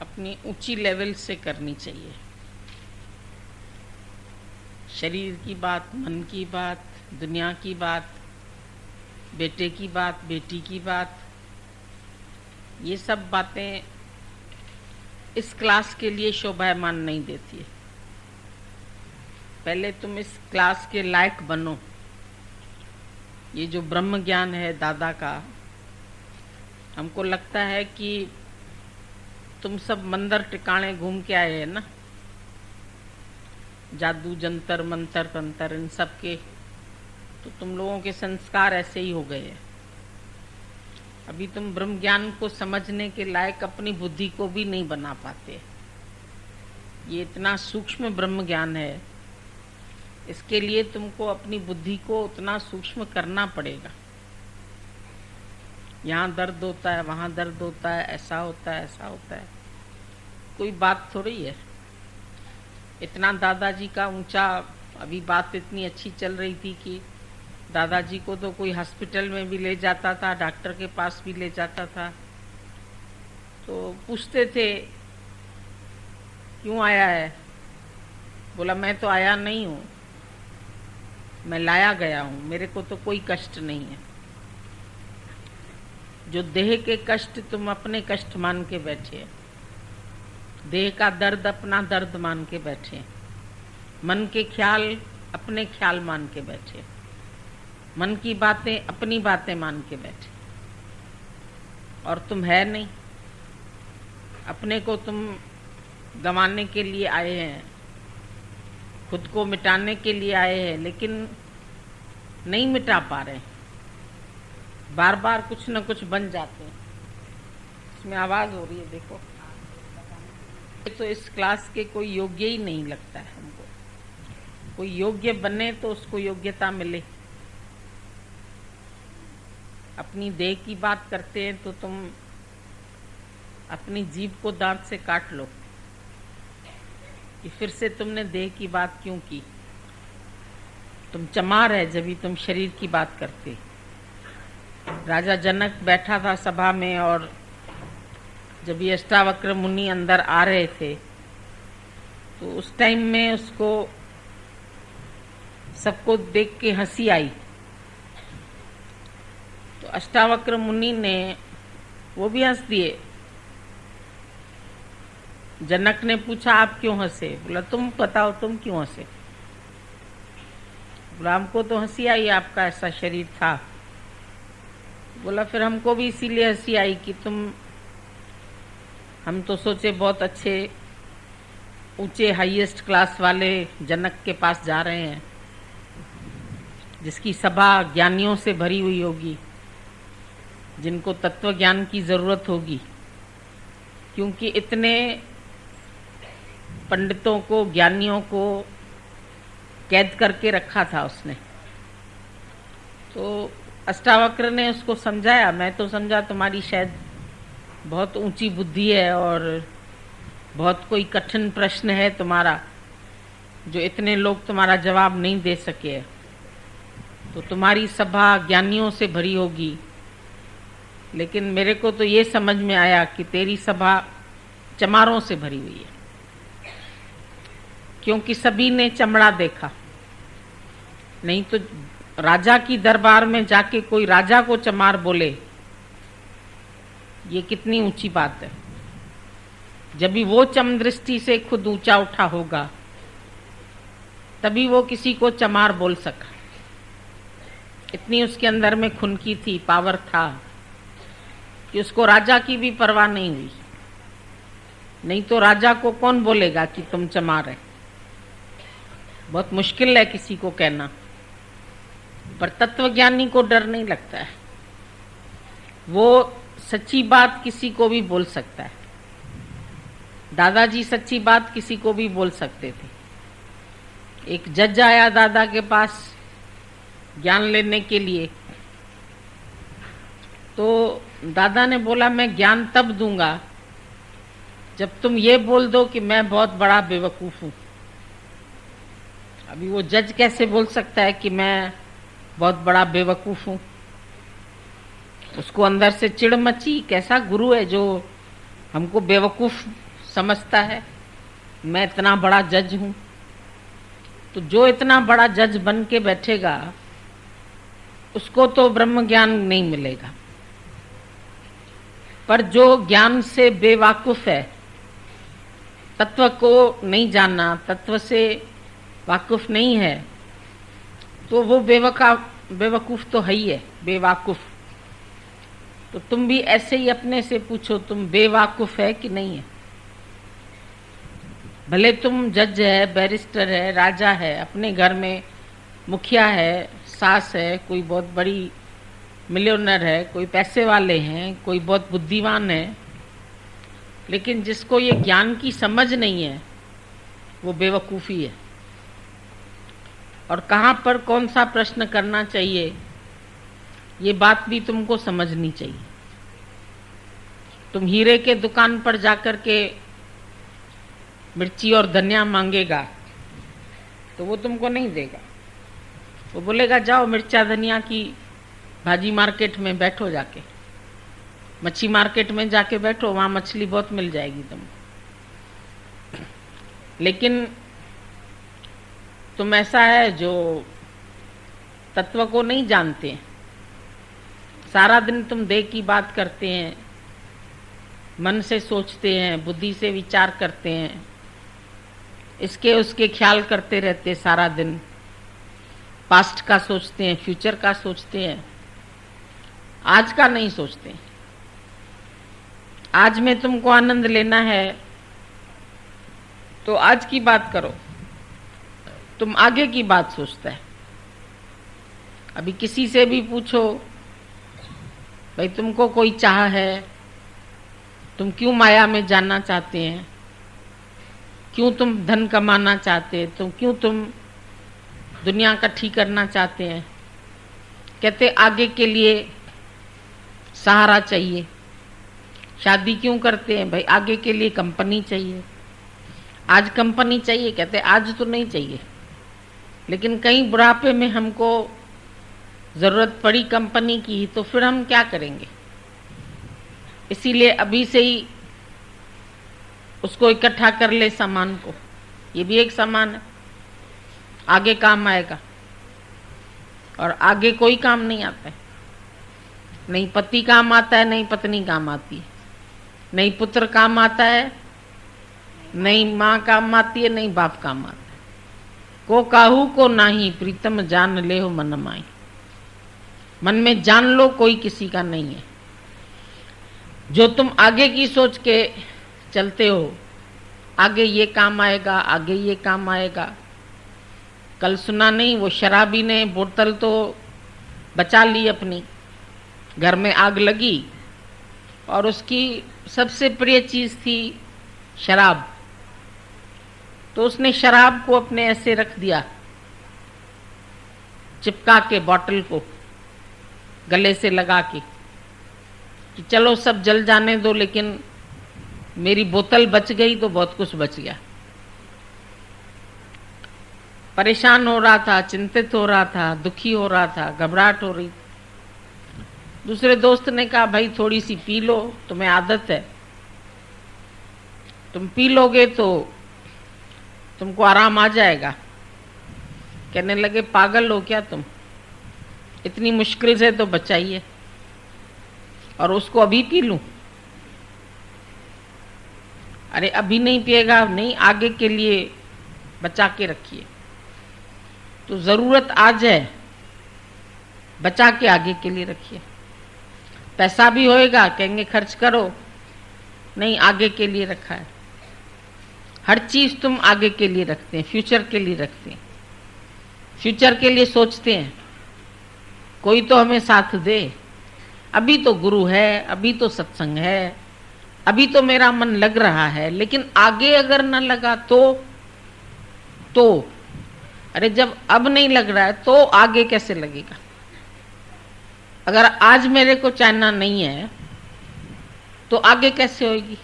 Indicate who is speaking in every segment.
Speaker 1: अपनी ऊंची लेवल से करनी चाहिए। शरीर की बात, मन की बात, दुनिया की बात, बेटे की बात, बेटी की बात, ये सब बातें इस क्लास के लिए शोभायमान नहीं देती है। पहले तुम इस क्लास के लायक बनो। ये जो ब्रह्म ज्ञान है दादा का, हमको लगता है कि तुम सब मंदिर टिकाणे घूम के आए हैं ना, जादू जंतर मंतर तंत्र इन सब के, तो तुम लोगों के संस्कार ऐसे ही हो गए हैं। अभी तुम ब्रह्म ज्ञान को समझने के लायक अपनी बुद्धि को भी नहीं बना पाते। ये इतना सूक्ष्म ब्रह्म ज्ञान है, इसके लिए तुमको अपनी बुद्धि को उतना सूक्ष्म करना पड़ेगा। यहाँ दर्द होता है, वहाँ दर्द होता है, ऐसा होता है, ऐसा होता है, कोई बात थोड़ी है। इतना दादाजी का ऊंचा, अभी बात इतनी अच्छी चल रही थी कि दादाजी को तो कोई हॉस्पिटल में भी ले जाता था, डॉक्टर के पास भी ले जाता था, तो पूछते थे क्यों आया है? बोला मैं तो आया नहीं हूँ, मैं लाया गया हूँ, मेरे को तो कोई कष्ट नहीं है। जो देह के कष्ट तुम अपने कष्ट मान के बैठे, देह का दर्द अपना दर्द मान के बैठे, मन के ख्याल अपने ख्याल मान के बैठे, मन की बातें अपनी बातें मान के बैठे, और तुम है नहीं। अपने को तुम गंवाने के लिए आए हैं, खुद को मिटाने के लिए आए हैं, लेकिन नहीं मिटा पा रहे। बार बार कुछ न कुछ बन जाते हैं। इसमें आवाज हो रही है, देखो। तो इस क्लास के कोई योग्य ही नहीं लगता है हमको। कोई योग्य बने तो उसको योग्यता मिले। अपनी देह की बात करते हैं तो तुम अपनी जीभ को दांत से काट लो कि फिर से तुमने देह की बात क्यों की। तुम चमार है जब भी तुम शरीर की बात करते। राजा जनक बैठा था सभा में, और जब ये अष्टावक्र मुनि अंदर आ रहे थे तो उस टाइम में उसको सबको देख के हंसी आई। तो अष्टावक्र मुनि ने वो भी हंस दिए। जनक ने पूछा आप क्यों हंसे? बोला तुम बताओ तुम क्यों हंसे? बोला हमको तो हंसी आई, आपका ऐसा शरीर था। बोला फिर हमको भी इसीलिए हंसी आई कि हम तो सोचे बहुत अच्छे ऊंचे हाईएस्ट क्लास वाले जनक के पास जा रहे हैं, जिसकी सभा ज्ञानियों से भरी हुई होगी, जिनको तत्व ज्ञान की जरूरत होगी, क्योंकि इतने पंडितों को, ज्ञानियों को कैद करके रखा था उसने। तो अष्टावक्र ने उसको समझाया। मैं तो समझा तुम्हारी शायद बहुत ऊंची बुद्धि है और बहुत कोई कठिन प्रश्न है तुम्हारा, जो इतने लोग तुम्हारा जवाब नहीं दे सके, तो तुम्हारी सभा ज्ञानियों से भरी होगी। लेकिन मेरे को तो ये समझ में आया कि तेरी सभा चमारों से भरी हुई है, क्योंकि सभी ने चमड़ा देखा। नहीं तो राजा की दरबार में जाके कोई राजा को चमार बोले, ये कितनी ऊंची बात है। जब भी वो चम दृष्टि से खुद ऊंचा उठा होगा तभी वो किसी को चमार बोल सका। इतनी उसके अंदर में खुनकी थी, पावर था कि उसको राजा की भी परवाह नहीं हुई। नहीं तो राजा को कौन बोलेगा कि तुम चमार है? बहुत मुश्किल है किसी को कहना। पर तत्वज्ञानी को डर नहीं लगता है, वो सच्ची बात किसी को भी बोल सकता है। दादाजी सच्ची बात किसी को भी बोल सकते थे। एक जज आया दादा के पास ज्ञान लेने के लिए, तो दादा ने बोला मैं ज्ञान तब दूंगा जब तुम ये बोल दो कि मैं बहुत बड़ा बेवकूफ हूं। अभी वो जज कैसे बोल सकता है कि मैं बहुत बड़ा बेवकूफ हूं? उसको अंदर से चिढ़ मची, कैसा गुरु है जो हमको बेवकूफ समझता है मैं इतना बड़ा जज हूं, तो जो इतना बड़ा जज बन के बैठेगा उसको तो ब्रह्म ज्ञान नहीं मिलेगा। पर जो ज्ञान से बेवाकुफ है, तत्व को नहीं जानना, तत्व से वाकुफ नहीं है, तो वो बेवकूफ तो है ही है, बेवाकुफ। तो तुम भी ऐसे ही अपने से पूछो, तुम बेवाकुफ है कि नहीं है? भले तुम जज है, बैरिस्टर है, राजा है, अपने घर में मुखिया है, सास है, कोई बहुत बड़ी मिलियनर है, कोई पैसे वाले हैं, कोई बहुत बुद्धिमान है, लेकिन जिसको ये ज्ञान की समझ नहीं है वो बेवकूफ़ी है। और कहाँ पर कौन सा प्रश्न करना चाहिए ये बात भी तुमको समझनी चाहिए। तुम हीरे के दुकान पर जाकर के मिर्ची और धनिया मांगेगा तो वो तुमको नहीं देगा, वो बोलेगा जाओ मिर्चा धनिया की भाजी मार्केट में बैठो, जाके मच्छी मार्केट में जाके बैठो, वहां मछली बहुत मिल जाएगी तुमको। लेकिन तुम ऐसा है जो तत्व को नहीं जानते हैं, सारा दिन तुम देह की बात करते हैं, मन से सोचते हैं, बुद्धि से विचार करते हैं, इसके उसके ख्याल करते रहते सारा दिन, पास्ट का सोचते हैं, फ्यूचर का सोचते हैं, आज का नहीं सोचते। आज में तुमको आनंद लेना है तो आज की बात करो, तुम आगे की बात सोचता है। अभी किसी से भी पूछो भाई तुमको कोई चाह है, तुम क्यों माया में जाना चाहते हैं, क्यों तुम धन कमाना चाहते हैं, क्यों तुम दुनिया इकट्ठी करना चाहते हैं? कहते आगे के लिए सहारा चाहिए। शादी क्यों करते हैं? भाई आगे के लिए कंपनी चाहिए। आज कंपनी चाहिए, कहते आज तो नहीं चाहिए, लेकिन कहीं बुढ़ापे में हमको जरूरत पड़ी कंपनी की तो फिर हम क्या करेंगे? इसीलिए अभी से ही उसको इकट्ठा कर ले सामान को। ये भी एक सामान है, आगे काम आएगा। और आगे कोई काम नहीं आता है, नहीं पति काम आता है, नहीं पत्नी काम आती है, नहीं पुत्र काम आता है, नहीं माँ काम आती है, नहीं बाप काम आता है। को काहू को नाही प्रीतम जान ले हो मन माई। मन में जान लो कोई किसी का नहीं है। जो तुम आगे की सोच के चलते हो, आगे ये काम आएगा, आगे ये काम आएगा। कल सुना नहीं, वो शराबी ने बोतल तो बचा ली अपनी, घर में आग लगी और उसकी सबसे प्रिय चीज थी शराब, तो उसने शराब को अपने ऐसे रख दिया, चिपका के बॉटल को गले से लगा के, कि चलो सब जल जाने दो लेकिन मेरी बोतल बच गई तो बहुत कुछ बच गया। परेशान हो रहा था, चिंतित हो रहा था, दुखी हो रहा था, घबराहट हो रही। दूसरे दोस्त ने कहा भाई थोड़ी सी पी लो, तुम्हें आदत है, तुम पी लोगे तो तुमको आराम आ जाएगा। कहने लगे पागल हो क्या तुम, इतनी मुश्किल से तो बचाइए और उसको अभी पी लूं? अरे अभी नहीं पिएगा, नहीं आगे के लिए बचा के रखिए। तो जरूरत आ जाए बचा के आगे के लिए रखिए। पैसा भी होएगा, कहेंगे खर्च करो, नहीं आगे के लिए रखा है। हर चीज तुम आगे के लिए रखते हैं, फ्यूचर के लिए रखते हैं, फ्यूचर के लिए सोचते हैं कोई तो हमें साथ दे। अभी तो गुरु है, अभी तो सत्संग है, अभी तो मेरा मन लग रहा है, लेकिन आगे अगर न लगा तो अरे जब अब नहीं लग रहा है तो आगे कैसे लगेगा? अगर आज मेरे को चाहना नहीं है तो आगे कैसे होगी?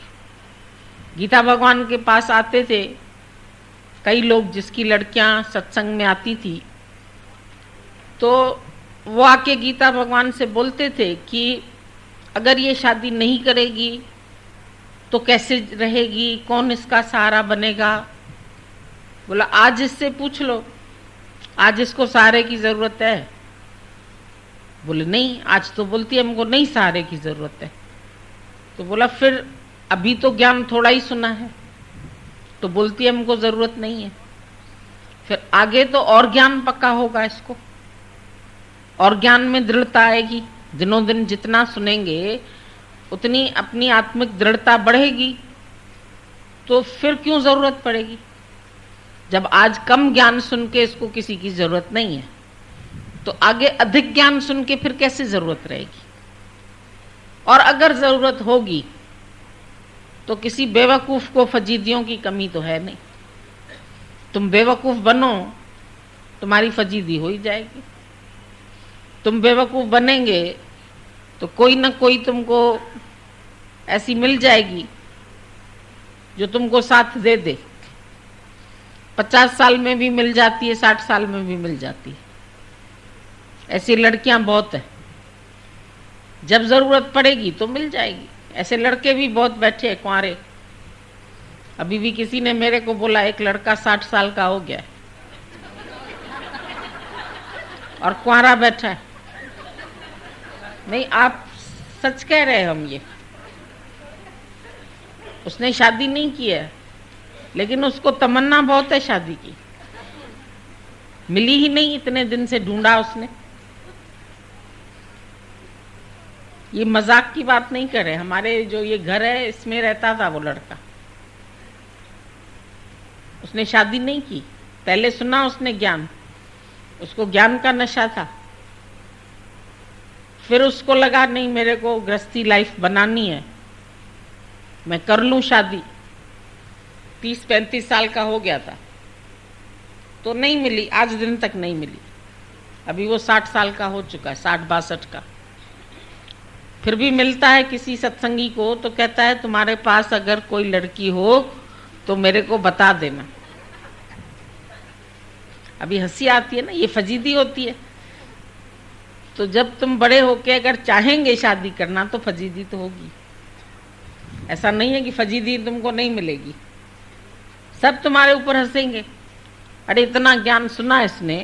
Speaker 1: गीता भगवान के पास आते थे कई लोग, जिसकी लड़कियां सत्संग में आती थी, तो वो आके गीता भगवान से बोलते थे कि अगर ये शादी नहीं करेगी तो कैसे रहेगी, कौन इसका सहारा बनेगा। बोला आज इससे पूछ लो, आज इसको सहारे की जरूरत है। बोले नहीं, आज तो बोलती है हमको नहीं सहारे की जरूरत है। तो बोला फिर अभी तो ज्ञान थोड़ा ही सुना है, तो बोलती है हमको जरूरत नहीं है। फिर आगे तो और ज्ञान पक्का होगा इसको, और ज्ञान में दृढ़ता आएगी। दिनों दिन जितना सुनेंगे उतनी अपनी आत्मिक दृढ़ता बढ़ेगी। तो फिर क्यों जरूरत पड़ेगी, जब आज कम ज्ञान सुन के इसको किसी की जरूरत नहीं है, तो आगे अधिक ज्ञान सुन के फिर कैसे जरूरत रहेगी। और अगर जरूरत होगी तो किसी बेवकूफ को फजीदियों की कमी तो है नहीं। तुम बेवकूफ बनो, तुम्हारी फजीदी हो ही जाएगी। तुम बेवकूफ बनेंगे तो कोई ना कोई तुमको ऐसी मिल जाएगी जो तुमको साथ दे दे। 50 साल में भी मिल जाती है, 60 साल में भी मिल जाती है। ऐसी लड़कियां बहुत है, जब जरूरत पड़ेगी तो मिल जाएगी। ऐसे लड़के भी बहुत बैठे हैं कुंवारे। अभी भी किसी ने मेरे को बोला एक लड़का 60 साल का हो गया है और कुंवारा बैठा है। नहीं, आप सच कह रहे हैं हम ये। उसने शादी नहीं की है, लेकिन उसको तमन्ना बहुत है शादी की, मिली ही नहीं, इतने दिन से ढूंढा उसने। ये मजाक की बात नहीं करे। हमारे जो ये घर है इसमें रहता था वो लड़का, उसने शादी नहीं की। पहले सुना उसने ज्ञान, उसको ज्ञान का नशा था। फिर उसको लगा नहीं, मेरे को गृहस्थी लाइफ बनानी है, मैं कर लूं शादी। 30-35 साल का हो गया था तो नहीं मिली, आज दिन तक नहीं मिली। अभी वो 60 साल का हो चुका है, 60-62 का। फिर भी मिलता है किसी सत्संगी को तो कहता है तुम्हारे पास अगर कोई लड़की हो तो मेरे को बता देना। अभी हंसी आती है ना, ये फजीदी होती है। तो जब तुम बड़े होके अगर चाहेंगे शादी करना तो फजीदी तो होगी। ऐसा नहीं है कि फजीदी तुमको नहीं मिलेगी, सब तुम्हारे ऊपर हंसेंगे। अरे इतना ज्ञान सुना इसने,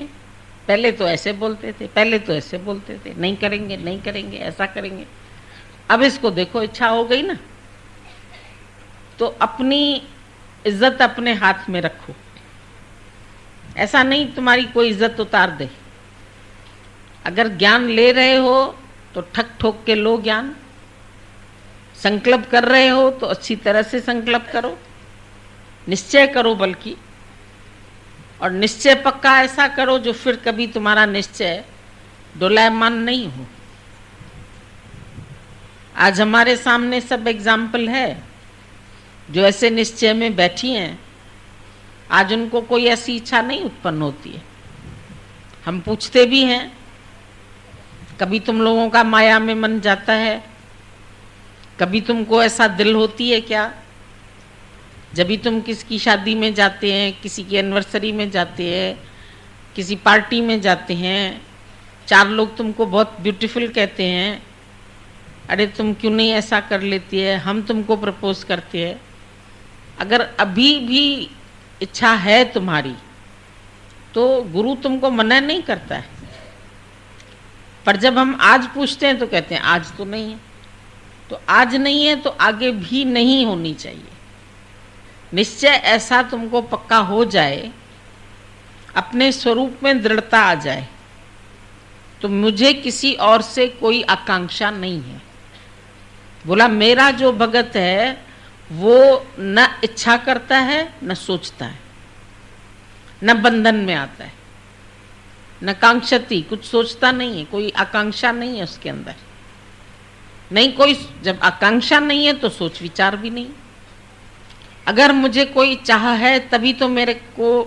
Speaker 1: पहले तो ऐसे बोलते थे, पहले तो ऐसे बोलते थे, नहीं करेंगे नहीं करेंगे, ऐसा करेंगे। अब इसको देखो, इच्छा हो गई ना। तो अपनी इज्जत अपने हाथ में रखो। ऐसा नहीं तुम्हारी कोई इज्जत उतार दे। अगर ज्ञान ले रहे हो तो ठक ठोक के लो ज्ञान। संकल्प कर रहे हो तो अच्छी तरह से संकल्प करो, निश्चय करो बल्कि। और निश्चय पक्का ऐसा करो जो फिर कभी तुम्हारा निश्चय डोलायमान नहीं हो। आज हमारे सामने सब एग्जाम्पल है जो ऐसे निश्चय में बैठी हैं, आज उनको कोई ऐसी इच्छा नहीं उत्पन्न होती है। हम पूछते भी हैं, कभी तुम लोगों का माया में मन जाता है, कभी तुमको ऐसा दिल होती है क्या? जब भी तुम किसकी शादी में जाते हैं, किसी की एनिवर्सरी में जाते हैं, किसी पार्टी में जाते हैं, 4 लोग तुमको बहुत ब्यूटीफुल कहते हैं, अरे तुम क्यों नहीं ऐसा कर लेती है, हम तुमको प्रपोज करते हैं। अगर अभी भी इच्छा है तुम्हारी तो गुरु तुमको मना नहीं करता है। पर जब हम आज पूछते हैं तो कहते हैं आज तो नहीं है। तो आज नहीं है तो आगे भी नहीं होनी चाहिए। निश्चय ऐसा तुमको पक्का हो जाए, अपने स्वरूप में दृढ़ता आ जाए, तो मुझे किसी और से कोई आकांक्षा नहीं है। बोला मेरा जो भगत है वो न इच्छा करता है, न सोचता है, न बंधन में आता है, न कांक्षती, कुछ सोचता नहीं है, कोई आकांक्षा नहीं है उसके अंदर। नहीं कोई, जब आकांक्षा नहीं है तो सोच विचार भी नहीं। अगर मुझे कोई चाह है तभी तो मेरे को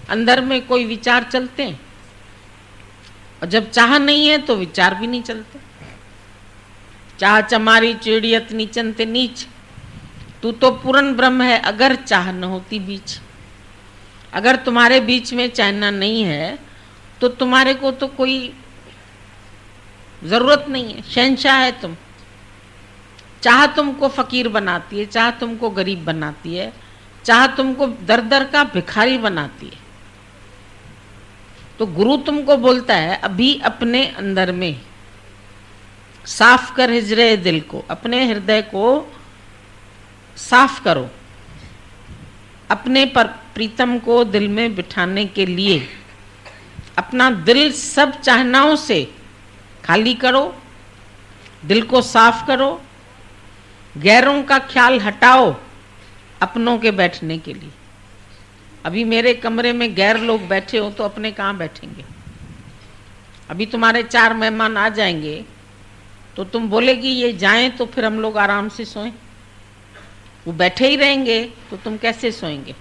Speaker 1: अंदर में कोई विचार चलते हैं, और जब चाह नहीं है तो विचार भी नहीं चलते। चाह चमारी चिड़ियत नीचनते नीच, तू तो पूर्ण ब्रह्म है अगर चाह न होती बीच। अगर तुम्हारे बीच में चाहना नहीं है तो तुम्हारे को तो कोई जरूरत नहीं है, शहंशाह है तुम। चाह तुमको फकीर बनाती है, चाह तुमको गरीब बनाती है, चाह तुमको दर दर का भिखारी बनाती है। तो गुरु तुमको बोलता है अभी अपने अंदर में साफ कर हिजरे दिल को, अपने हृदय को साफ करो, अपने पर प्रीतम को दिल में बिठाने के लिए अपना दिल सब चाहनाओं से खाली करो, दिल को साफ करो, गैरों का ख्याल हटाओ अपनों के बैठने के लिए। अभी मेरे कमरे में गैर लोग बैठे हो तो अपने कहाँ बैठेंगे? अभी तुम्हारे 4 मेहमान आ जाएंगे तो तुम बोलेगी ये जाएं तो फिर हम लोग आराम से सोएं। वो बैठे ही रहेंगे तो तुम कैसे सोएंगे?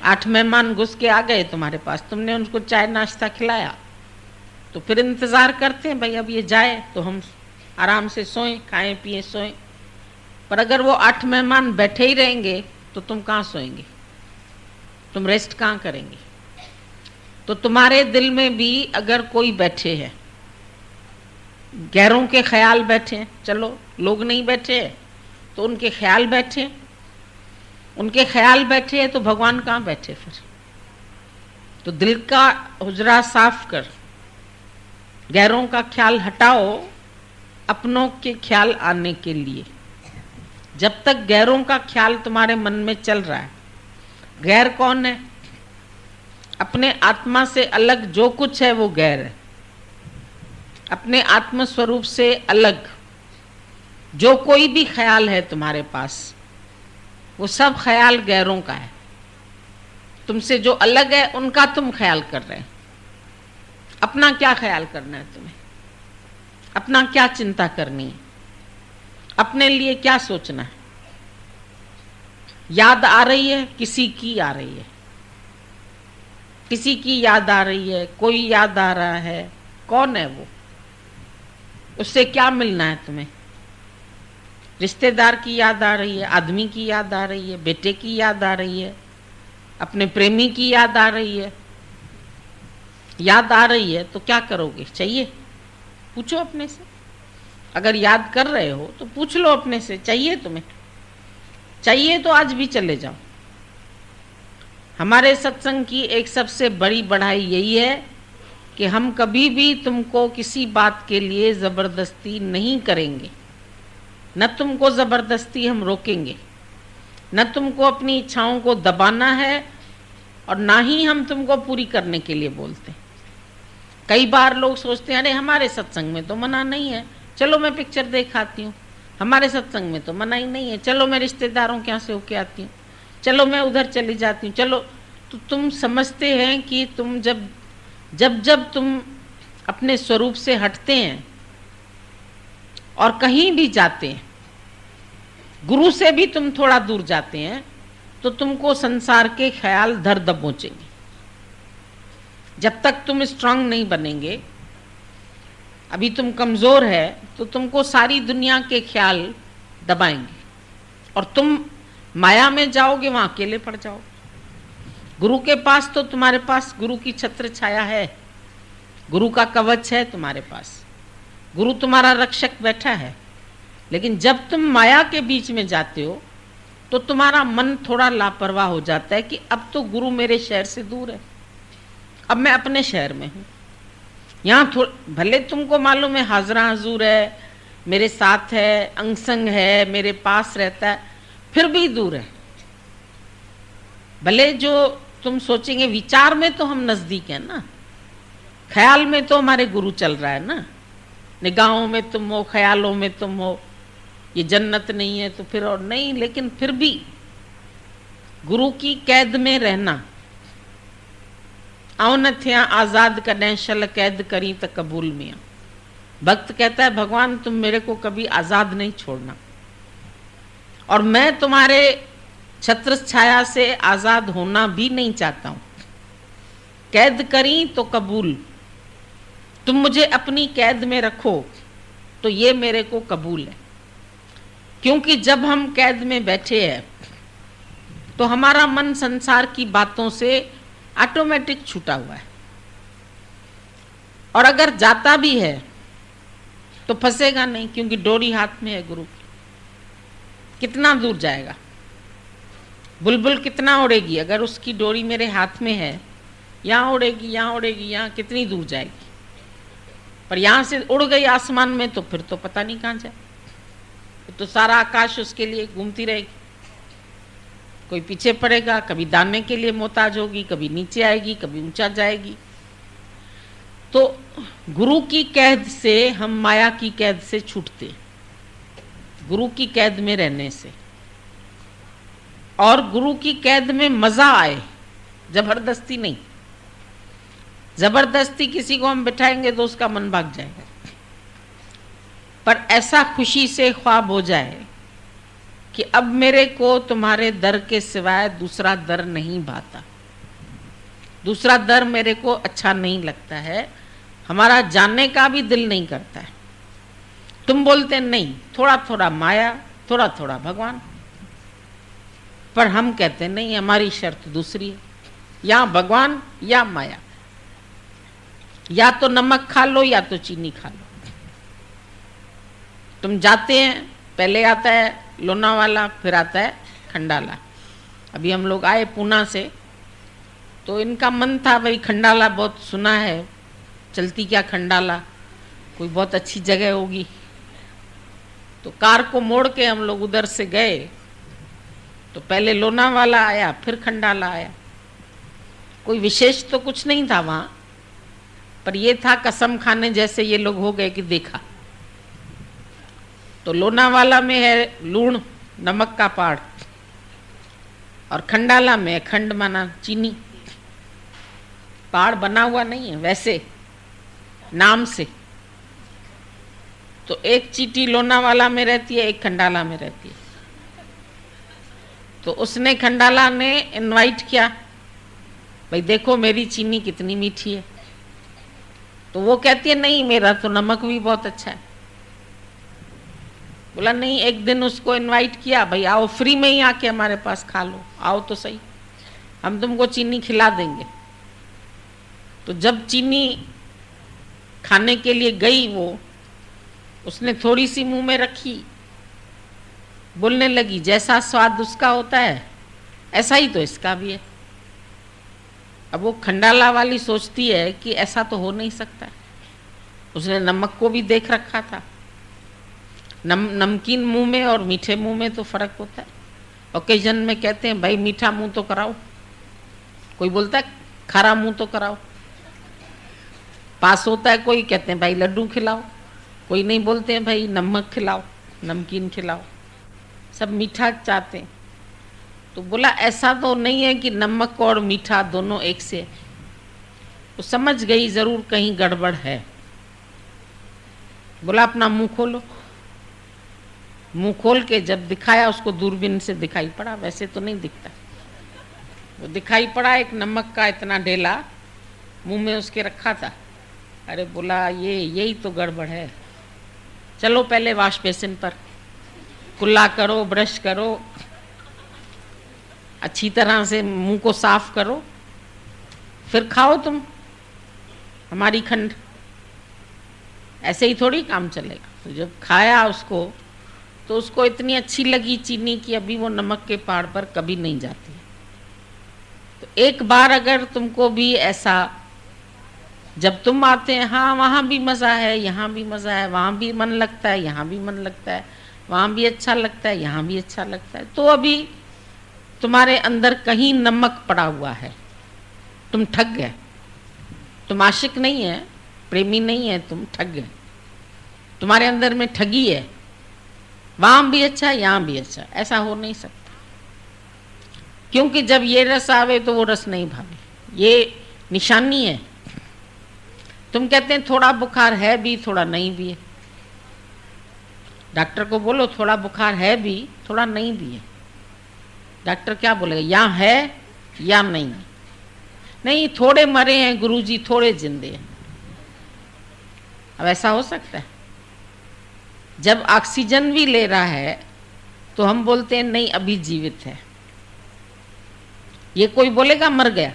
Speaker 1: 8 मेहमान घुस के आ गए तुम्हारे पास, तुमने उनको चाय नाश्ता खिलाया, तो फिर इंतजार करते हैं भाई अब ये जाए तो हम आराम से सोएं, खाएं पिए सोएं। पर अगर वो 8 मेहमान बैठे ही रहेंगे तो तुम कहाँ सोएंगे? तुम रेस्ट कहाँ करेंगे? तो तुम्हारे दिल में भी अगर कोई बैठे है, गैरों के ख्याल बैठे, चलो लोग नहीं बैठे तो उनके ख्याल बैठे, उनके ख्याल बैठे हैं तो भगवान कहाँ बैठे फिर? तो दिल का हुजरा साफ कर, गैरों का ख्याल हटाओ अपनों के ख्याल आने के लिए। जब तक गैरों का ख्याल तुम्हारे मन में चल रहा है, गैर कौन है? अपने आत्मा से अलग जो कुछ है वो गैर है। अपने आत्म स्वरूप से अलग जो कोई भी ख्याल है तुम्हारे पास, वो सब ख्याल गैरों का है। तुमसे जो अलग है उनका तुम ख्याल कर रहे हैं। अपना क्या ख्याल करना है तुम्हें? अपना क्या चिंता करनी है? अपने लिए क्या सोचना है? याद आ रही है, किसी की आ रही है, किसी की याद आ रही है, कोई याद आ रहा है, कौन है वो? उससे क्या मिलना है तुम्हें? रिश्तेदार की याद आ रही है, आदमी की याद आ रही है, बेटे की याद आ रही है, अपने प्रेमी की याद आ रही है। याद आ रही है तो क्या करोगे? चाहिए? पूछो अपने से। अगर याद कर रहे हो तो पूछ लो अपने से, चाहिए तुम्हें? चाहिए तो आज भी चले जाओ। हमारे सत्संग की एक सबसे बड़ी बढ़ाई यही है कि हम कभी भी तुमको किसी बात के लिए जबरदस्ती नहीं करेंगे। न तुमको जबरदस्ती हम रोकेंगे, न तुमको अपनी इच्छाओं को दबाना है, और ना ही हम तुमको पूरी करने के लिए बोलते। कई बार लोग सोचते हैं अरे हमारे सत्संग में तो मना नहीं है, चलो मैं पिक्चर देख आती हूँ। हमारे सत्संग में तो मना ही नहीं है, चलो मैं रिश्तेदारों के यहाँ से होके आती हूँ, चलो मैं उधर चली जाती हूँ, चलो। तो तुम समझते हैं कि तुम जब तुम अपने स्वरूप से हटते हैं और कहीं भी जाते हैं, गुरु से भी तुम थोड़ा दूर जाते हैं, तो तुमको संसार के ख्याल धर दबोचेंगे। जब तक तुम स्ट्रांग नहीं बनेंगे, अभी तुम कमजोर है, तो तुमको सारी दुनिया के ख्याल दबाएंगे और तुम माया में जाओगे, वहां अकेले पड़ जाओगे। गुरु के पास तो तुम्हारे पास गुरु की छत्र छाया है, गुरु का कवच है तुम्हारे पास, गुरु तुम्हारा रक्षक बैठा है। लेकिन जब तुम माया के बीच में जाते हो तो तुम्हारा मन थोड़ा लापरवाह हो जाता है कि अब तो गुरु मेरे शहर से दूर है, अब मैं अपने शहर में हूँ। यहाँ भले तुमको मालूम है हाजरा हजूर है, मेरे साथ है, अंग संग है, मेरे पास रहता है, फिर भी दूर है। भले जो तुम सोचेंगे, विचार में तो हम नजदीक है ना, ख्याल में तो हमारे गुरु चल रहा है ना। निगाहों में तुम हो, ख्यालों में तुम हो, ये जन्नत नहीं है तो फिर और नहीं। लेकिन फिर भी गुरु की कैद में रहना। आओ न थिया आजाद कॾहिं शल कैद करी त कबूल मियां। भक्त कहता है भगवान तुम मेरे को कभी आजाद नहीं छोड़ना, और मैं तुम्हारे छत्र छाया से आजाद होना भी नहीं चाहता हूं। कैद करी तो कबूल, तुम मुझे अपनी कैद में रखो तो ये मेरे को कबूल है। क्योंकि जब हम कैद में बैठे हैं तो हमारा मन संसार की बातों से ऑटोमेटिक छूटा हुआ है, और अगर जाता भी है तो फंसेगा नहीं, क्योंकि डोरी हाथ में है गुरु की। कितना दूर जाएगा? बुलबुल कितना उड़ेगी? अगर उसकी डोरी मेरे हाथ में है, यहाँ उड़ेगी, यहाँ उड़ेगी, यहाँ कितनी दूर जाएगी। पर यहाँ से उड़ गई आसमान में तो फिर तो पता नहीं कहाँ जाए, तो सारा आकाश उसके लिए घूमती रहेगी। कोई पीछे पड़ेगा, कभी दाने के लिए मोहताज होगी, कभी नीचे आएगी, कभी ऊंचा जाएगी। तो गुरु की कैद से हम माया की कैद से छूटते, गुरु की कैद में रहने से। और गुरु की कैद में मजा आए, जबरदस्ती नहीं। जबरदस्ती किसी को हम बिठाएंगे तो उसका मन भाग जाएगा। पर ऐसा खुशी से ख्वाब हो जाए कि अब मेरे को तुम्हारे दर के सिवाय दूसरा दर नहीं भाता, दूसरा दर मेरे को अच्छा नहीं लगता है, हमारा जानने का भी दिल नहीं करता है। तुम बोलते नहीं, थोड़ा थोड़ा माया, थोड़ा थोड़ा भगवान। पर हम कहते नहीं, हमारी शर्त दूसरी है, या भगवान या माया, या तो नमक खा लो या तो चीनी खा लो। तुम जाते हैं, पहले आता है लोनावाला, फिर आता है खंडाला। अभी हम लोग आए पूना से, तो इनका मन था भाई खंडाला बहुत सुना है, चलती क्या खंडाला, कोई बहुत अच्छी जगह होगी। तो कार को मोड़ के हम लोग उधर से गए, तो पहले लोनावाला आया, फिर खंडाला आया। कोई विशेष तो कुछ नहीं था वहाँ, पर ये था कसम खाने जैसे ये लोग हो गए कि देखा। तो लोनावाला में है लूण, नमक का पहाड़, और खंडाला में खंड माना चीनी। पहाड़ बना हुआ नहीं है, वैसे नाम से। तो एक चीटी लोनावाला में रहती है, एक खंडाला में रहती है। तो उसने खंडाला ने इनवाइट किया, भाई देखो मेरी चीनी कितनी मीठी है। तो वो कहती है नहीं, मेरा तो नमक भी बहुत अच्छा है। बोला नहीं, एक दिन उसको इनवाइट किया, भाई आओ फ्री में ही आके हमारे पास खा लो, आओ तो सही, हम तुमको चीनी खिला देंगे। तो जब चीनी खाने के लिए गई वो, उसने थोड़ी सी मुंह में रखी, बोलने लगी जैसा स्वाद उसका होता है ऐसा ही तो इसका भी है। अब वो खंडाला वाली सोचती है कि ऐसा तो हो नहीं सकता, उसने नमक को भी देख रखा था। नमकीन मुंह में और मीठे मुंह में तो फर्क होता है। ओकेजन में कहते हैं भाई मीठा मुंह तो कराओ, कोई बोलता है खारा मुंह तो कराओ। पास होता है कोई, कहते हैं भाई लड्डू खिलाओ, कोई नहीं, बोलते हैं भाई नमक खिलाओ, नमकीन खिलाओ, सब मीठा चाहते हैं। तो बोला ऐसा तो नहीं है कि नमक और मीठा दोनों एक से। वो समझ गई जरूर कहीं गड़बड़ है। बोला अपना मुंह खोलो। मुंह खोल के जब दिखाया, उसको दूरबीन से दिखाई पड़ा, वैसे तो नहीं दिखता, वो दिखाई पड़ा एक नमक का इतना ढेला मुंह में उसके रखा था। अरे बोला यही तो गड़बड़ है, चलो पहले वॉश बेसिन पर, कुल्ला करो, ब्रश करो, अच्छी तरह से मुंह को साफ करो, फिर खाओ तुम हमारी खंड। ऐसे ही थोड़ी काम चलेगा। तो जब खाया उसको, तो उसको इतनी अच्छी लगी चीनी कि अभी वो नमक के पहाड़ पर कभी नहीं जाती। तो एक बार अगर तुमको भी ऐसा, जब तुम आते हैं, हाँ वहाँ भी मज़ा है, यहाँ भी मज़ा है, वहाँ भी मन लगता है, यहाँ भी मन लगता है, वहाँ भी अच्छा लगता है, यहाँ भी अच्छा लगता है, तो अभी तुम्हारे अंदर कहीं नमक पड़ा हुआ है, तुम ठग गए। तुम आशिक नहीं है, प्रेमी नहीं है, तुम ठग गए। तुम्हारे अंदर में ठगी है, वहाँ भी अच्छा है, यहाँ भी अच्छा। ऐसा हो नहीं सकता, क्योंकि जब ये रस आवे तो वो रस नहीं भावे, ये निशानी है। तुम कहते हैं थोड़ा बुखार है भी, थोड़ा नहीं भी है। डॉक्टर को बोलो थोड़ा बुखार है भी, थोड़ा नहीं भी है। डॉक्टर क्या बोलेगा, या है या नहीं। नहीं, थोड़े मरे हैं गुरुजी, थोड़े जिंदे हैं। अब ऐसा हो सकता है? जब ऑक्सीजन भी ले रहा है तो हम बोलते हैं नहीं अभी जीवित है। ये कोई बोलेगा मर गया?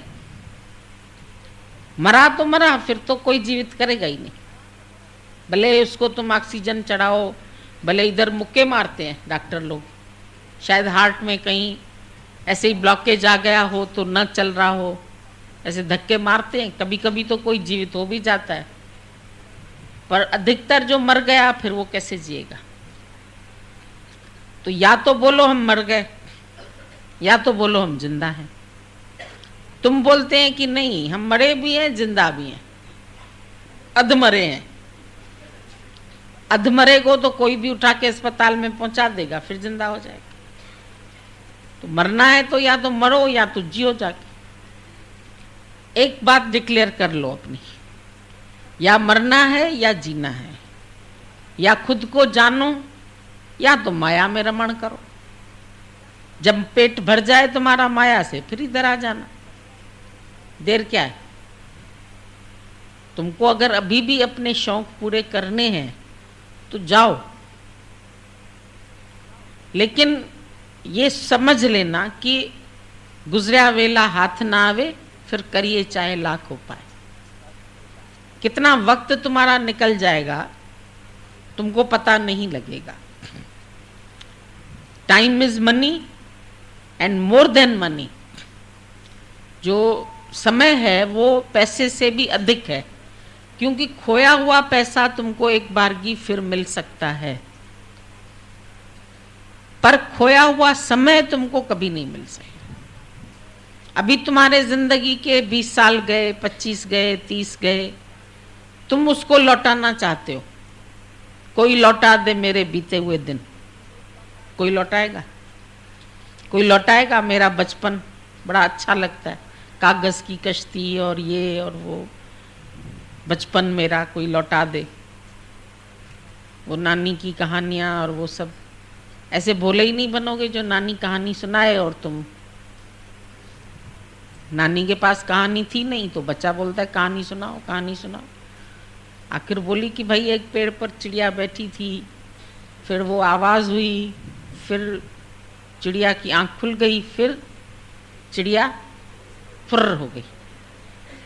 Speaker 1: मरा तो मरा, फिर तो कोई जीवित करेगा ही नहीं। भले उसको तुम ऑक्सीजन चढ़ाओ, भले इधर मुक्के मारते हैं डॉक्टर लोग, शायद हार्ट में कहीं ऐसे ही ब्लॉकेज आ गया हो तो न चल रहा हो, ऐसे धक्के मारते हैं। कभी कभी तो कोई जीवित हो भी जाता है, पर अधिकतर जो मर गया फिर वो कैसे जिएगा। तो या तो बोलो हम मर गए, या तो बोलो हम जिंदा हैं। तुम बोलते हैं कि नहीं, हम मरे भी हैं जिंदा भी हैं, अधमरे हैं। अधमरे को तो कोई भी उठा के अस्पताल में पहुंचा देगा, फिर जिंदा हो जाएगा। तो मरना है तो या तो मरो या तो जियो जाके। एक बात डिक्लेयर कर लो अपनी, या मरना है या जीना है, या खुद को जानो या तो माया में रमण करो। जब पेट भर जाए तुम्हारा माया से, फिर इधर आ जाना, देर क्या है। तुमको अगर अभी भी अपने शौक पूरे करने हैं तो जाओ, लेकिन ये समझ लेना कि गुजरा वेला हाथ ना आवे, फिर करिए चाहे लाख उपाय। कितना वक्त तुम्हारा निकल जाएगा तुमको पता नहीं लगेगा। Time is money and more than money. जो समय है वो पैसे से भी अधिक है, क्योंकि खोया हुआ पैसा तुमको एक बारगी फिर मिल सकता है, पर खोया हुआ समय तुमको कभी नहीं मिल सकता। अभी तुम्हारे जिंदगी के 20 साल गए, 25 गए, 30 गए, तुम उसको लौटाना चाहते हो। कोई लौटा दे मेरे बीते हुए दिन, कोई लौटाएगा? कोई लौटाएगा? मेरा बचपन बड़ा अच्छा लगता है, कागज की कश्ती और ये और वो, बचपन मेरा कोई लौटा दे। वो नानी की कहानियां और वो सब, ऐसे भोले ही नहीं बनोगे जो नानी कहानी सुनाए और तुम, नानी के पास कहानी थी नहीं तो बच्चा बोलता है कहानी सुनाओ कहानी सुनाओ। आखिर बोली कि भाई एक पेड़ पर चिड़िया बैठी थी, फिर वो आवाज़ हुई, फिर चिड़िया की आंख खुल गई, फिर चिड़िया फुर्र हो गई।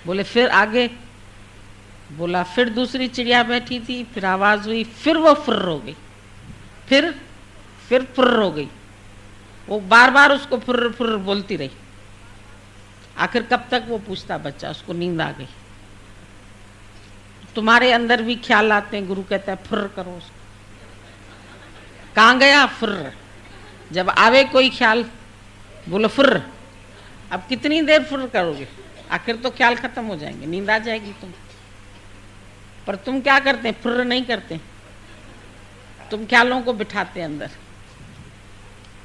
Speaker 1: बोले फिर आगे? बोला फिर दूसरी चिड़िया बैठी थी, फिर आवाज़ हुई, फिर वो फुर्र हो गई, फिर फुर्र हो गई। वो बार बार उसको फुर्र फुर्र बोलती रही। आखिर कब तक वो पूछता बच्चा, उसको नींद आ गई। तुम्हारे अंदर भी ख्याल आते हैं, गुरु कहता है फुर्र करो उसको। कहाँ गया फुर्र? जब आवे कोई ख्याल बोलो फुर्र। अब कितनी देर फुर्र करोगे? आखिर तो ख्याल खत्म हो जाएंगे, नींद आ जाएगी तुम। पर तुम क्या करते हैं? फुर्र नहीं करते, तुम ख्यालों को बिठाते हैं अंदर।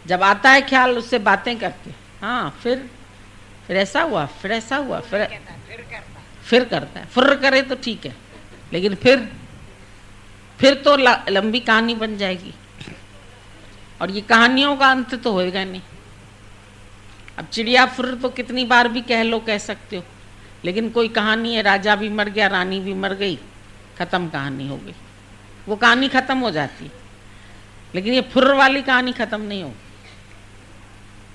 Speaker 1: जब आता है ख्याल उससे बातें करते, हाँ फिर ऐसा हुआ, फिर ऐसा हुआ, फिर करता है। फुर्र करे तो ठीक है, लेकिन फिर तो लंबी कहानी बन जाएगी, और ये कहानियों का अंत तो होएगा नहीं। अब चिड़िया फुर्र तो कितनी बार भी कह लो, कह सकते हो, लेकिन कोई कहानी है, राजा भी मर गया, रानी भी मर गई, खत्म कहानी हो गई, वो कहानी खत्म हो जाती है। लेकिन ये फुर्र वाली कहानी खत्म नहीं होगी।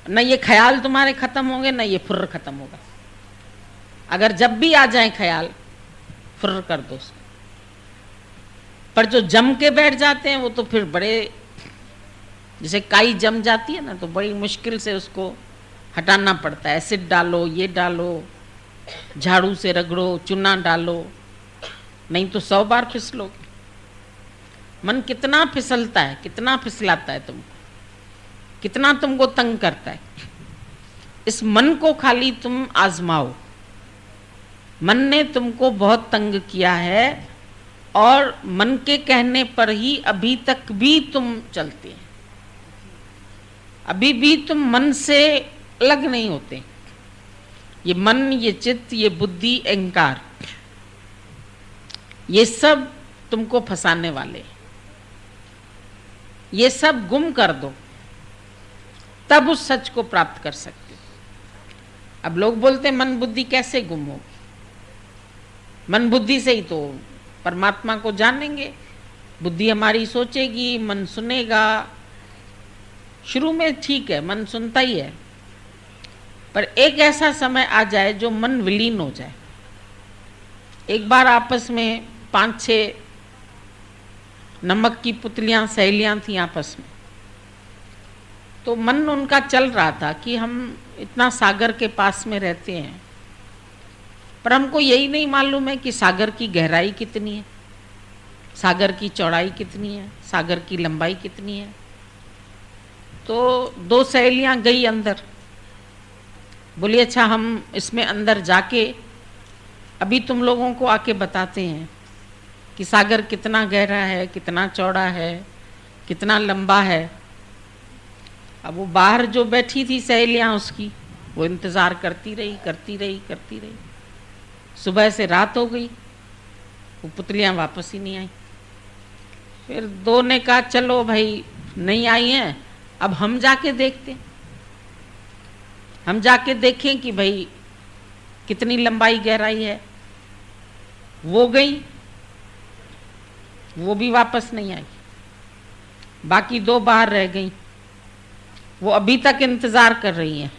Speaker 1: न ये ख्याल तुम्हारे खत्म होंगे, न ये फुर्र खत्म होगा। अगर जब भी आ जाए ख्याल, फुर्र कर दो उसको। पर जो जम के बैठ जाते हैं वो तो फिर बड़े, जैसे काई जम जाती है ना, तो बड़ी मुश्किल से उसको हटाना पड़ता है। एसिड डालो, ये डालो, झाड़ू से रगड़ो, चूना डालो, नहीं तो 100 बार फिसलोगे। मन कितना फिसलता है, कितना फिसलाता है तुमको, कितना तुमको तंग करता है। इस मन को खाली तुम आजमाओ। मन ने तुमको बहुत तंग किया है, और मन के कहने पर ही अभी तक भी तुम चलते हैं। अभी भी तुम मन से अलग नहीं होते। ये मन, ये चित्त, ये बुद्धि, अहंकार, ये सब तुमको फंसाने वाले। ये सब गुम कर दो, तब उस सच को प्राप्त कर सकते हो। अब लोग बोलते हैं मन बुद्धि कैसे गुम होगी? मन बुद्धि से ही तो परमात्मा को जानेंगे। बुद्धि हमारी सोचेगी, मन सुनेगा। शुरू में ठीक है, मन सुनता ही है, पर एक ऐसा समय आ जाए जो मन विलीन हो जाए। एक बार आपस में 5-6 नमक की पुतलियां सहेलियां थी आपस में। तो मन उनका चल रहा था कि हम इतना सागर के पास में रहते हैं, पर हमको यही नहीं मालूम है कि सागर की गहराई कितनी है, सागर की चौड़ाई कितनी है, सागर की लंबाई कितनी है। तो दो सहेलियां गई अंदर, बोली अच्छा हम इसमें अंदर जाके अभी तुम लोगों को आके बताते हैं कि सागर कितना गहरा है, कितना चौड़ा है, कितना लंबा है। अब वो बाहर जो बैठी थी सहेलियां उसकी, वो इंतज़ार करती रही करती रही करती रही। सुबह से रात हो गई, वो पुतलियां वापस ही नहीं आई। फिर दो ने कहा चलो भाई नहीं आई हैं, अब हम जाके देखते हैं, हम जाके देखें कि भाई कितनी लंबाई गहराई है। वो गई, वो भी वापस नहीं आई। बाकी दो बाहर रह गई, वो अभी तक इंतजार कर रही हैं।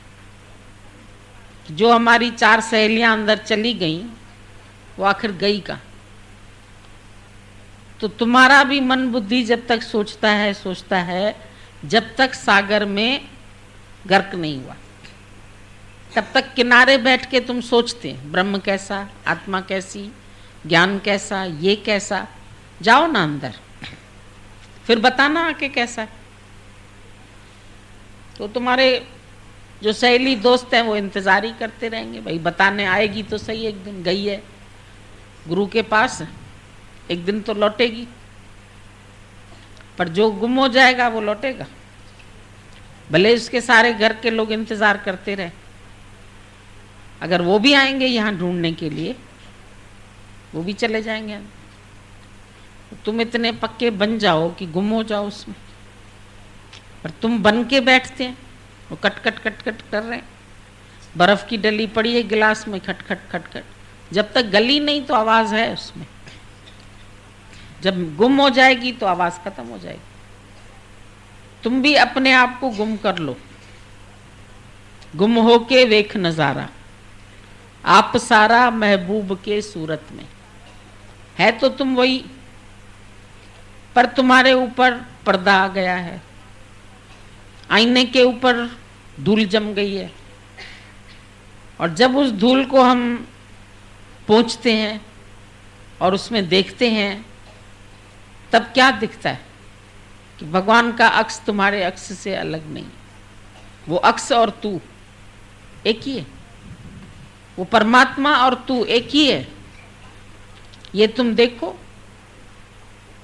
Speaker 1: जो हमारी चार सहेलियां अंदर चली गईं, वो आखिर गई का। तो तुम्हारा भी मन बुद्धि जब तक सोचता है जब तक सागर में गर्क नहीं हुआ, तब तक किनारे बैठ के तुम सोचते ब्रह्म कैसा, आत्मा कैसी, ज्ञान कैसा, ये कैसा। जाओ ना अंदर, फिर बताना आके कैसा है। तो तुम्हारे जो सहेली दोस्त हैं वो इंतजार ही करते रहेंगे, भाई बताने आएगी तो सही, एक दिन गई है गुरु के पास, एक दिन तो लौटेगी। पर जो गुम हो जाएगा वो लौटेगा, भले उसके सारे घर के लोग इंतजार करते रहे। अगर वो भी आएंगे यहाँ ढूंढने के लिए, वो भी चले जाएंगे। तुम इतने पक्के बन जाओ कि गुम हो जाओ उसमें, पर तुम बन के बैठते हैं, वो कट कट कट कट कर रहे हैं। बर्फ की डली पड़ी है गिलास में, खट खट खट खट, जब तक गली नहीं तो आवाज है उसमें, जब गुम हो जाएगी तो आवाज खत्म हो जाएगी। तुम भी अपने आप को गुम कर लो, गुम हो के वेख नजारा, आप सारा महबूब के सूरत में। है तो तुम वही, पर तुम्हारे ऊपर पर्दा आ गया है, आईने के ऊपर धूल जम गई है। और जब उस धूल को हम पोंछते हैं और उसमें देखते हैं, तब क्या दिखता है कि भगवान का अक्स तुम्हारे अक्स से अलग नहीं। वो अक्स और तू एक ही है, वो परमात्मा और तू एक ही है। ये तुम देखो,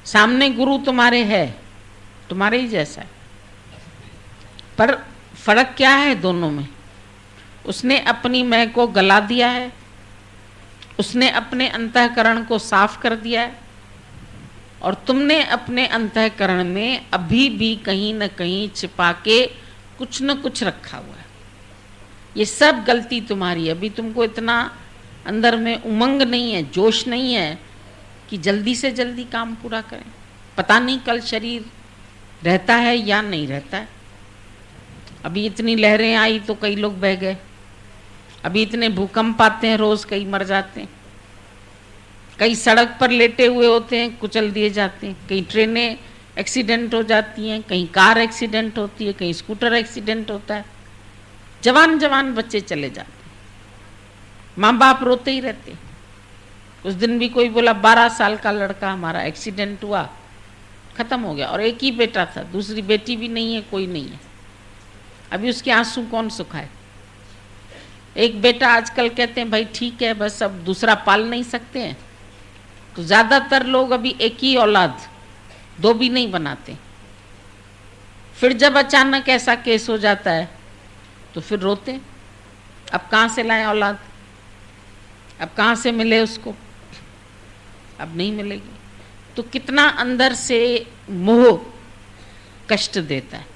Speaker 1: सामने गुरु तुम्हारे है, तुम्हारे ही जैसा है, पर फर्क क्या है दोनों में? उसने अपनी मैं को गला दिया है, उसने अपने अंतःकरण को साफ कर दिया है, और तुमने अपने अंतःकरण में अभी भी कहीं न कहीं छिपा के कुछ न कुछ रखा हुआ है। ये सब गलती तुम्हारी है। अभी तुमको इतना अंदर में उमंग नहीं है, जोश नहीं है कि जल्दी से जल्दी काम पूरा करें। पता नहीं कल शरीर रहता है या नहीं रहता है। अभी इतनी लहरें आई तो कई लोग बह गए, अभी इतने भूकंप आते हैं रोज, कई मर जाते हैं, कई सड़क पर लेटे हुए होते हैं, कुचल दिए जाते हैं, कई ट्रेनें एक्सीडेंट हो जाती हैं, कहीं कार एक्सीडेंट होती है, कहीं स्कूटर एक्सीडेंट होता है, जवान जवान बच्चे चले जाते हैं, माँ बाप रोते ही रहते हैं। उस दिन भी कोई बोला 12 साल का लड़का हमारा एक्सीडेंट हुआ, खत्म हो गया, और एक ही बेटा था, दूसरी बेटी भी नहीं है, कोई नहीं है। अभी उसके आंसू कौन सुखाए? एक बेटा आजकल कहते हैं भाई ठीक है बस अब दूसरा पाल नहीं सकते हैं, तो ज्यादातर लोग अभी एक ही औलाद, दो भी नहीं बनाते। फिर जब अचानक ऐसा केस हो जाता है तो फिर रोते, अब कहाँ से लाए औलाद, अब कहाँ से मिले उसको, अब नहीं मिलेगी। तो कितना अंदर से मोह कष्ट देता है।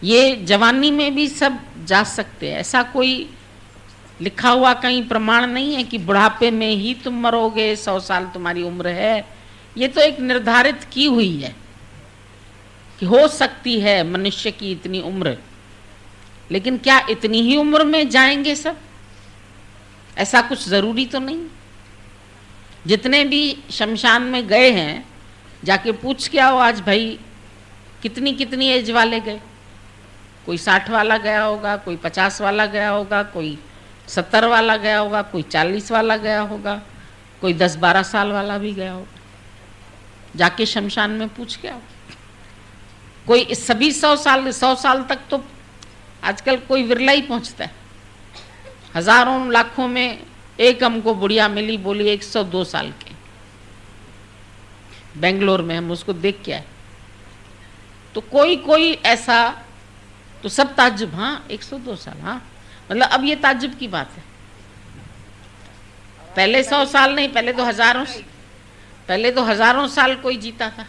Speaker 1: ये जवानी में भी सब जा सकते हैं, ऐसा कोई लिखा हुआ कहीं प्रमाण नहीं है कि बुढ़ापे में ही तुम मरोगे, 100 साल तुम्हारी उम्र है। ये तो एक निर्धारित की हुई है कि हो सकती है मनुष्य की इतनी उम्र, लेकिन क्या इतनी ही उम्र में जाएंगे सब? ऐसा कुछ जरूरी तो नहीं। जितने भी शमशान में गए हैं जाके पूछ के आओ आज भाई कितनी कितनी एज वाले गए। कोई 60 वाला गया होगा, कोई 50 वाला गया होगा, कोई 70 वाला गया होगा, कोई 40 वाला गया होगा, कोई 10-12 साल वाला भी गया होगा। जाके शमशान में पूछ के आओ। कोई सभी 100 साल तक तो आजकल कोई विरला ही पहुंचता है। हजारों लाखों में एक हमको बुढ़िया मिली, बोली 102 साल के, बेंगलोर में, हम उसको देख के आए। तो कोई ऐसा, तो सब ताज्जुब, हाँ 102 साल, हाँ मतलब अब ये ताज्जुब की बात है। पहले 100 साल नहीं, पहले तो हजारों साल कोई जीता था,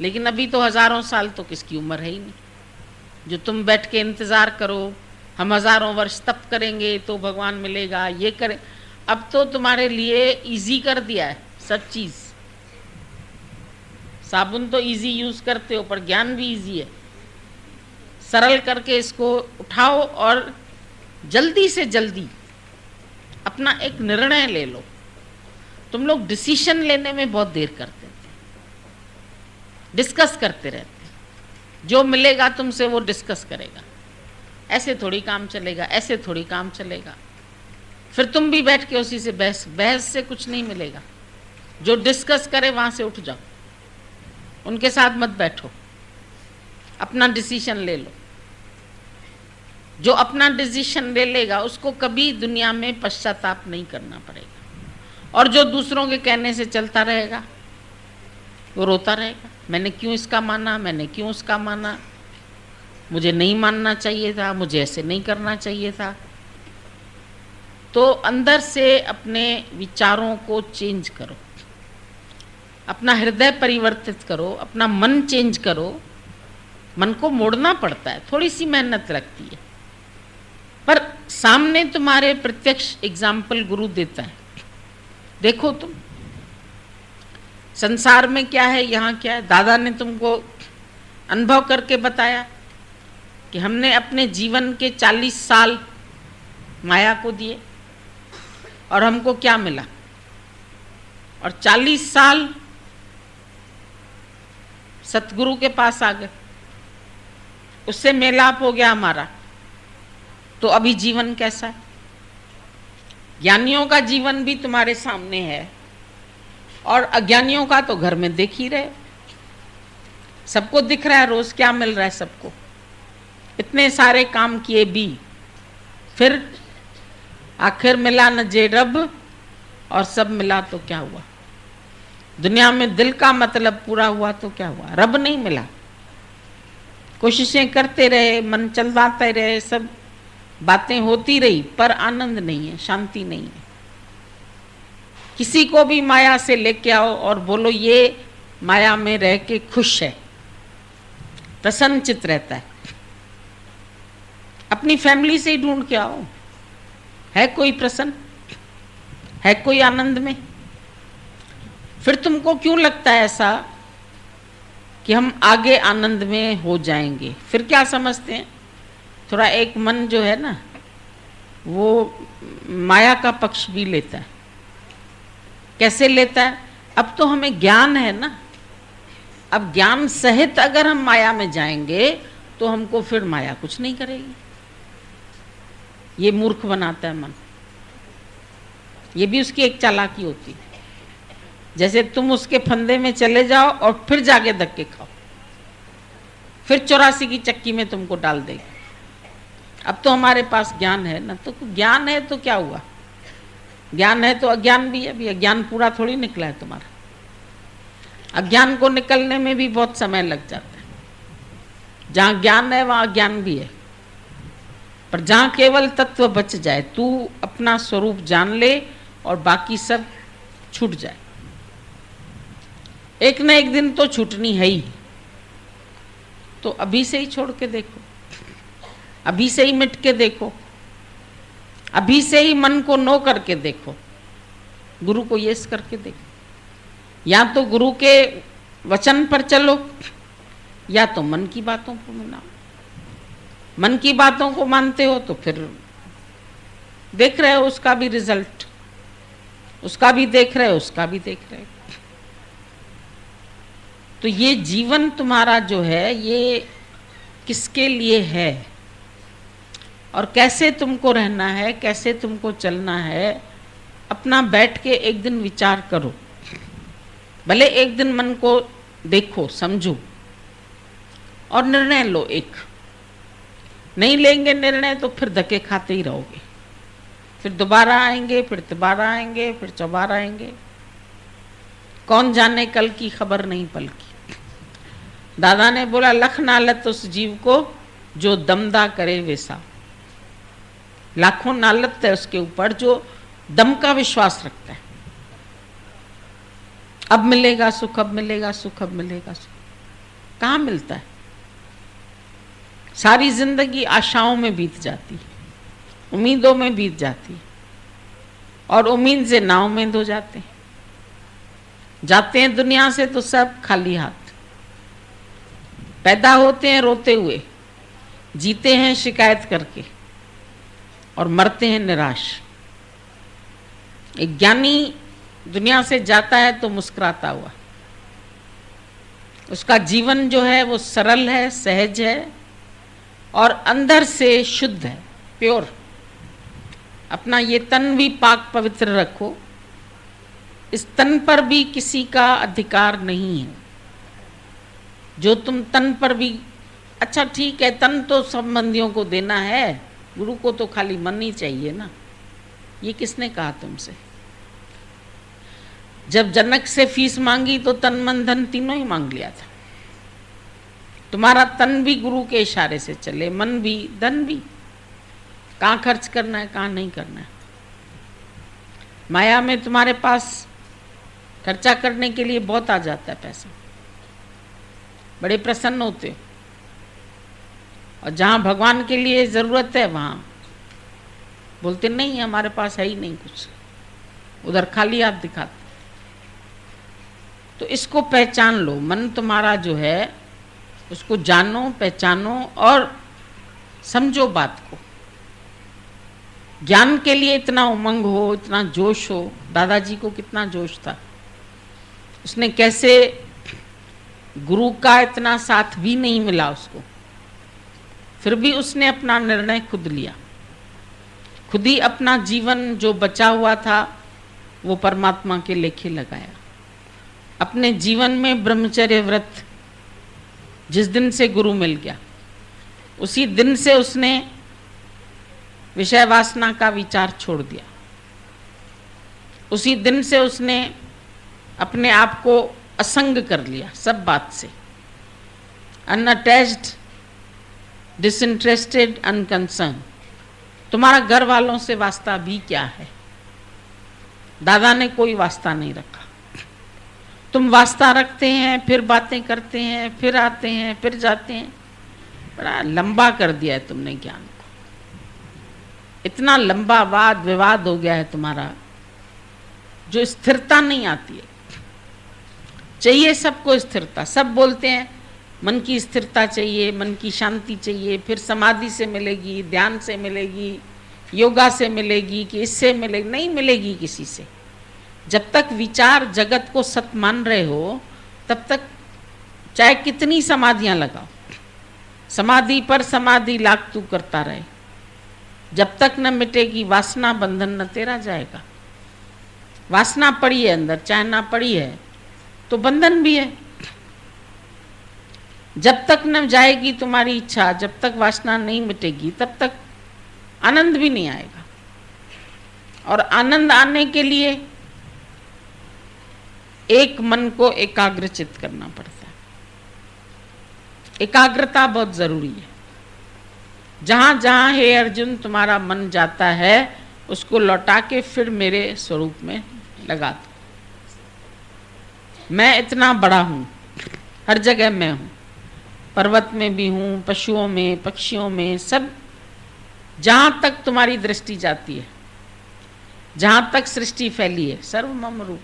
Speaker 1: लेकिन अभी तो हजारों साल तो किसकी उम्र है ही नहीं। जो तुम बैठ के इंतजार करो हम हजारों वर्ष तप करेंगे तो भगवान मिलेगा, ये करें, अब तो तुम्हारे लिए इजी कर दिया है सब चीज। साबुन तो इजी यूज करते हो, पर ज्ञान भी इजी है। सरल करके इसको उठाओ और जल्दी से जल्दी अपना एक निर्णय ले लो। तुम लोग डिसीजन लेने में बहुत देर करते थे, डिस्कस करते रहते, जो मिलेगा तुमसे वो डिस्कस करेगा, ऐसे थोड़ी काम चलेगा, ऐसे थोड़ी काम चलेगा। फिर तुम भी बैठ के उसी से बहस से कुछ नहीं मिलेगा। जो डिस्कस करे वहां से उठ जाओ, उनके साथ मत बैठो, अपना डिसीजन ले लो। जो अपना डिसीजन ले लेगा उसको कभी दुनिया में पश्चाताप नहीं करना पड़ेगा। और जो दूसरों के कहने से चलता रहेगा वो रोता रहेगा, मैंने क्यों इसका माना, मैंने क्यों उसका माना, मुझे नहीं मानना चाहिए था, मुझे ऐसे नहीं करना चाहिए था। तो अंदर से अपने विचारों को चेंज करो, अपना हृदय परिवर्तित करो, अपना मन चेंज करो। मन को मोड़ना पड़ता है, थोड़ी सी मेहनत लगती है, पर सामने तुम्हारे प्रत्यक्ष एग्जाम्पल गुरु देता है। देखो तुम संसार में क्या है, यहाँ क्या है। दादा ने तुमको अनुभव करके बताया कि हमने अपने जीवन के 40 साल माया को दिए और हमको क्या मिला, और 40 साल सतगुरु के पास आ गए, उससे मेलाप हो गया हमारा। तो अभी जीवन कैसा है? ज्ञानियों का जीवन भी तुम्हारे सामने है और अज्ञानियों का तो घर में देख ही रहे। सबको दिख रहा है रोज क्या मिल रहा है सबको। इतने सारे काम किए भी फिर आखिर मिला न जे रब, और सब मिला तो क्या हुआ। दुनिया में दिल का मतलब पूरा हुआ तो क्या हुआ, रब नहीं मिला। कोशिशें करते रहे, मन चलवाते रहे, सब बातें होती रही, पर आनंद नहीं है, शांति नहीं है। किसी को भी माया से लेके आओ और बोलो ये माया में रह के खुश है, प्रसन्न चित्त रहता है। अपनी फैमिली से ही ढूंढ के आओ, है कोई प्रसन्न, है कोई आनंद में? फिर तुमको क्यों लगता है ऐसा कि हम आगे आनंद में हो जाएंगे? फिर क्या समझते हैं, थोड़ा एक मन जो है ना वो माया का पक्ष भी लेता है। कैसे लेता है? अब तो हमें ज्ञान है ना, अब ज्ञान सहित अगर हम माया में जाएंगे तो हमको फिर माया कुछ नहीं करेगी। ये मूर्ख बनाता है मन, ये भी उसकी एक चालाकी होती है। जैसे तुम उसके फंदे में चले जाओ और फिर जाके धक्के खाओ, फिर 84 की चक्की में तुमको डाल देगा। अब तो हमारे पास ज्ञान है ना, तो ज्ञान है तो क्या हुआ, ज्ञान है तो अज्ञान भी है। अभी अज्ञान पूरा थोड़ी निकला है तुम्हारा, अज्ञान को निकलने में भी बहुत समय लग जाता है। जहाँ ज्ञान है वहाँ अज्ञान भी है, पर जहाँ केवल तत्व बच जाए, तू अपना स्वरूप जान ले और बाकी सब छूट जाए। एक न एक दिन तो छूटनी है ही, तो अभी से ही छोड़ के देखो, अभी से ही मिट के देखो, अभी से ही मन को नो करके देखो, गुरु को यस करके देखो। या तो गुरु के वचन पर चलो या तो मन की बातों को मानो। मन की बातों को मानते हो तो फिर देख रहे हो उसका भी रिजल्ट, उसका भी देख रहे हो, उसका भी देख रहे हो। तो ये जीवन तुम्हारा जो है ये किसके लिए है और कैसे तुमको रहना है, कैसे तुमको चलना है, अपना बैठ के एक दिन विचार करो। भले एक दिन मन को देखो, समझो और निर्णय लो। एक नहीं लेंगे निर्णय तो फिर धक्के खाते ही रहोगे, फिर दोबारा आएंगे, फिर तिबारा आएंगे, फिर चौबारा आएंगे। कौन जाने कल की खबर नहीं पल की। दादा ने बोला लख नालत उस जीव को जो दमदा करे वैसा। लाखों नालत है उसके ऊपर जो दम का विश्वास रखता है। अब मिलेगा सुख, अब मिलेगा सुख, अब मिलेगा सुख। कहाँ मिलता है? सारी जिंदगी आशाओं में बीत जाती है, उम्मीदों में बीत जाती है और उम्मीद से नाव में धो जाते हैं। जाते हैं दुनिया से तो सब खाली हाथ। पैदा होते हैं रोते हुए, जीते हैं शिकायत करके और मरते हैं निराश। एक ज्ञानी दुनिया से जाता है तो मुस्कुराता हुआ। उसका जीवन जो है वो सरल है, सहज है और अंदर से शुद्ध है, प्योर। अपना ये तन भी पाक पवित्र रखो। इस तन पर भी किसी का अधिकार नहीं है। जो तुम तन पर भी, अच्छा ठीक है, तन तो संबंधियों को देना है, गुरु को तो खाली मन ही चाहिए ना। ये किसने कहा तुमसे? जब जनक से फीस मांगी तो तन मन धन तीनों ही मांग लिया था। तुम्हारा तन भी गुरु के इशारे से चले, मन भी, धन भी। कहाँ खर्च करना है, कहाँ नहीं करना है। माया में तुम्हारे पास खर्चा करने के लिए बहुत आ जाता है पैसा, बड़े प्रसन्न होते हो। और जहाँ भगवान के लिए जरूरत है वहाँ बोलते नहीं हमारे पास है ही नहीं कुछ, उधर खाली हाथ दिखाते। तो इसको पहचान लो। मन तुम्हारा जो है उसको जानो, पहचानो और समझो बात को। ज्ञान के लिए इतना उमंग हो, इतना जोश हो। दादाजी को कितना जोश था। उसने कैसे, गुरु का इतना साथ भी नहीं मिला उसको, फिर भी उसने अपना निर्णय खुद लिया। खुद ही अपना जीवन जो बचा हुआ था वो परमात्मा के लेखे लगाया। अपने जीवन में ब्रह्मचर्य व्रत, जिस दिन से गुरु मिल गया उसी दिन से उसने विषय वासना का विचार छोड़ दिया। उसी दिन से उसने अपने आप को असंग कर लिया सब बात से। Unattached, disinterested, unconcern. तुम्हारा घर वालों से वास्ता भी क्या है? दादा ने कोई वास्ता नहीं रखा। तुम वास्ता रखते हैं, फिर बातें करते हैं, फिर आते हैं, फिर जाते हैं। बड़ा लंबा कर दिया है तुमने ज्ञान को। इतना लंबा वाद विवाद हो गया है तुम्हारा, जो स्थिरता नहीं आती है। चाहिए सबको स्थिरता। सब बोलते हैं मन की स्थिरता चाहिए, मन की शांति चाहिए, फिर समाधि से मिलेगी, ध्यान से मिलेगी, योगा से मिलेगी, कि इससे मिलेगी। नहीं मिलेगी किसी से। जब तक विचार जगत को सत मान रहे हो तब तक चाहे कितनी समाधियां लगाओ, समाधि पर समाधि लाख तू करता रहे, जब तक न मिटेगी वासना बंधन न तेरा जाएगा। वासना पड़ी है अंदर, चाहे ना पड़ी है तो बंधन भी है। जब तक न जाएगी तुम्हारी इच्छा, जब तक वासना नहीं मिटेगी तब तक आनंद भी नहीं आएगा। और आनंद आने के लिए एक मन को एकाग्रचित करना पड़ता है। एकाग्रता बहुत जरूरी है। जहां जहां हे अर्जुन तुम्हारा मन जाता है उसको लौटा के फिर मेरे स्वरूप में लगा दो। मैं इतना बड़ा हूं, हर जगह मैं हूं। पर्वत में भी हूं, पशुओं में, पक्षियों में, सब। जहां तक तुम्हारी दृष्टि जाती है, जहां तक सृष्टि फैली है, सर्वमम रूप।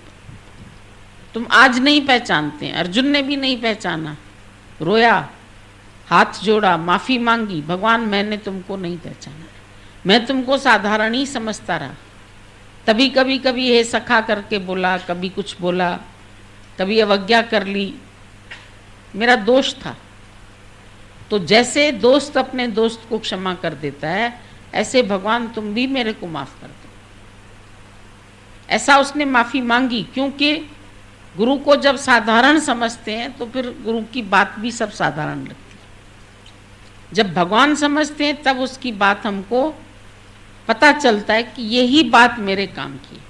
Speaker 1: तुम आज नहीं पहचानते हैं, अर्जुन ने भी नहीं पहचाना। रोया, हाथ जोड़ा, माफी मांगी, भगवान मैंने तुमको नहीं पहचाना, मैं तुमको साधारण ही समझता रहा। तभी कभी कभी हे सखा करके बोला, कभी कुछ बोला, कभी अवज्ञा कर ली, मेरा दोष था। तो जैसे दोस्त अपने दोस्त को क्षमा कर देता है, ऐसे भगवान तुम भी मेरे को माफ कर दो। ऐसा उसने माफी मांगी, क्योंकि गुरु को जब साधारण समझते हैं तो फिर गुरु की बात भी सब साधारण लगती है। जब भगवान समझते हैं तब उसकी बात हमको पता चलता है कि यही बात मेरे काम की है,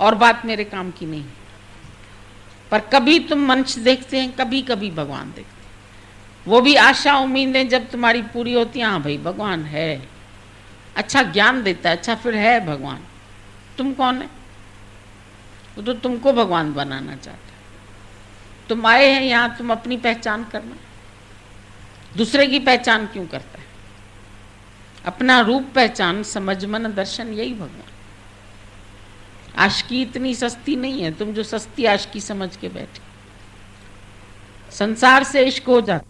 Speaker 1: और बात मेरे काम की नहीं। पर कभी तुम मनुष्य देखते हैं, कभी कभी भगवान देखते हैं। वो भी आशा उम्मीदें जब तुम्हारी पूरी होती हैं, हाँ भाई भगवान है, अच्छा ज्ञान देता है, अच्छा फिर है भगवान। तुम कौन है? वो तो तुमको भगवान बनाना चाहता है। तुम आए हैं यहाँ, तुम अपनी पहचान करना, दूसरे की पहचान क्यों करता है? अपना रूप पहचान, समझ मन दर्शन, यही भगवान। आशिकी इतनी सस्ती नहीं है, तुम जो सस्ती आशिकी समझ के बैठे। संसार से इश्क हो जाता